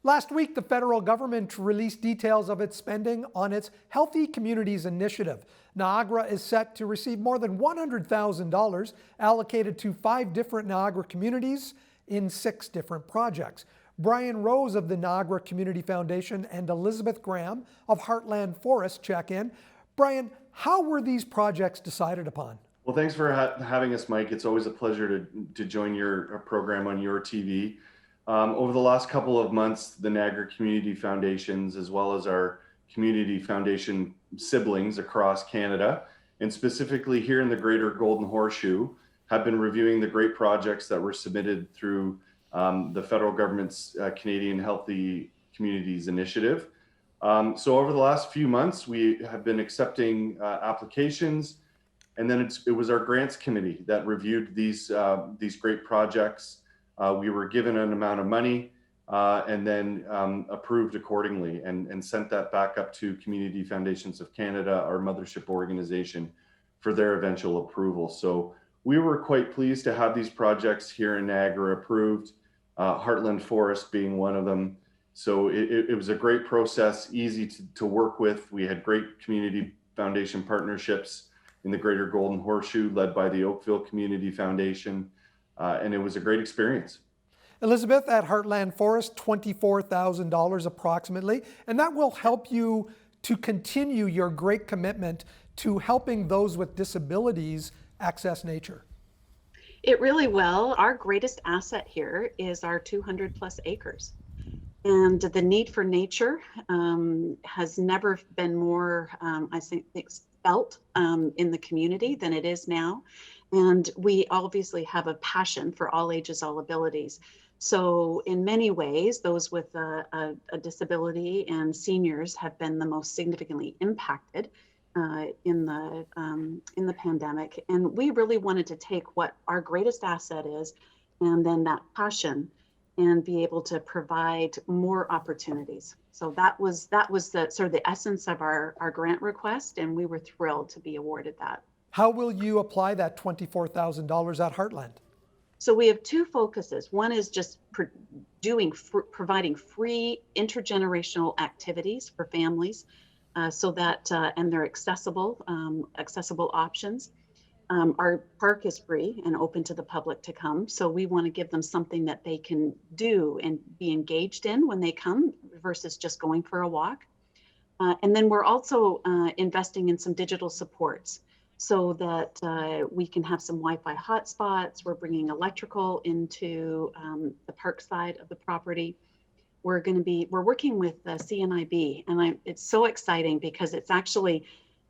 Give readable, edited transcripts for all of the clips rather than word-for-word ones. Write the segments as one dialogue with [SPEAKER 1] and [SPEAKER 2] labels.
[SPEAKER 1] Last week, the federal government released details of its spending on its Healthy Communities Initiative. Niagara is set to receive more than $100,000 allocated to 5 different Niagara communities in 6 different projects. Bryan Rose of the Niagara Community Foundation and Elisabeth Graham of Heartland Forest check in. Bryan, how were these projects decided upon?
[SPEAKER 2] Well, thanks for having us, Mike. It's always a pleasure to join your program on YourTV. Over the last couple of months, the Niagara Community Foundations, as well as our Community Foundation siblings across Canada, and specifically here in the Greater Golden Horseshoe, have been reviewing the great projects that were submitted through the federal government's Canadian Healthy Communities Initiative. So over the last few months, we have been accepting applications, and then it was our grants committee that reviewed these great projects. We were given an amount of money and then approved accordingly and sent that back up to Community Foundations of Canada, our mothership organization, for their eventual approval. So we were quite pleased to have these projects here in Niagara approved, Heartland Forest being one of them. So it was a great process, easy to work with. We had great Community Foundation partnerships in the Greater Golden Horseshoe led by the Oakville Community Foundation. And it was a great experience.
[SPEAKER 1] Elisabeth, at Heartland Forest, $24,000 approximately, and that will help you to continue your great commitment to helping those with disabilities access nature.
[SPEAKER 3] It really will. Our greatest asset here is our 200 plus acres. And the need for nature has never been more, I think, felt in the community than it is now. And we obviously have a passion for all ages, all abilities. So in many ways, those with a disability and seniors have been the most significantly impacted in the pandemic. And we really wanted to take what our greatest asset is, and then that passion, and be able to provide more opportunities. So that was the sort of the essence of our grant request, and we were thrilled to be awarded that.
[SPEAKER 1] How will you apply that $24,000 at Heartland?
[SPEAKER 3] So we have 2 focuses. One is just providing free intergenerational activities for families, so that and they're accessible options. Our park is free and open to the public to come, so we want to give them something that they can do and be engaged in when they come versus just going for a walk. And then we're also investing in some digital supports, so that we can have some Wi-Fi hotspots. We're bringing electrical into the park side of the property. We're working with CNIB, and it's so exciting because it's actually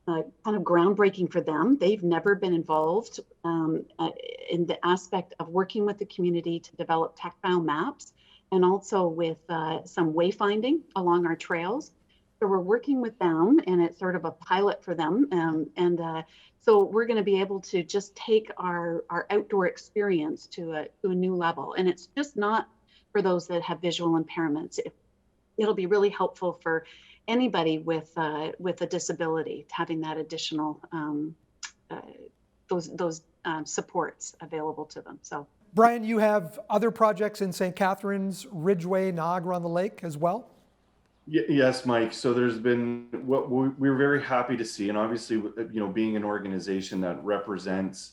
[SPEAKER 3] kind of groundbreaking for them. They've never been involved in the aspect of working with the community to develop tactile maps, and also with some wayfinding along our trails. So we're working with them, and it's sort of a pilot for them. So we're going to be able to just take our outdoor experience to a new level. And it's just not for those that have visual impairments. It'll be really helpful for anybody with a disability, having that additional those supports available to them. So,
[SPEAKER 1] Bryan, you have other projects in St. Catharines, Ridgeway, Niagara-on-the-Lake as well?
[SPEAKER 2] Yes, Mike. So there's been what we were very happy to see, and obviously, being an organization that represents,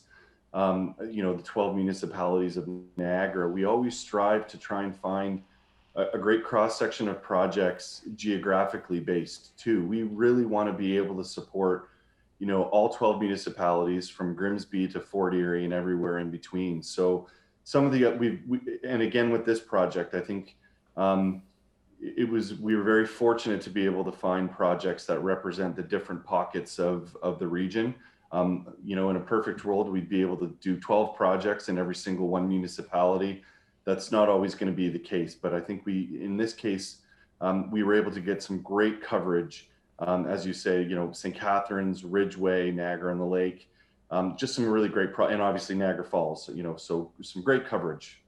[SPEAKER 2] the 12 municipalities of Niagara, we always strive to try and find a great cross section of projects geographically based too. We really want to be able to support, all 12 municipalities from Grimsby to Fort Erie and everywhere in between. So some of the and again with this project, I think. We were very fortunate to be able to find projects that represent the different pockets of the region. In a perfect world, we'd be able to do 12 projects in every single one municipality. That's not always going to be the case, but I think in this case, we were able to get some great coverage. As you say, St. Catharines, Ridgeway, Niagara-on-the-Lake, just some really great, and obviously Niagara Falls, so some great coverage.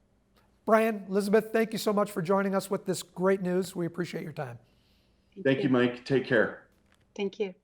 [SPEAKER 1] Bryan, Elisabeth, thank you so much for joining us with this great news. We appreciate your time.
[SPEAKER 2] Thank you, Mike. Take care.
[SPEAKER 3] Thank you.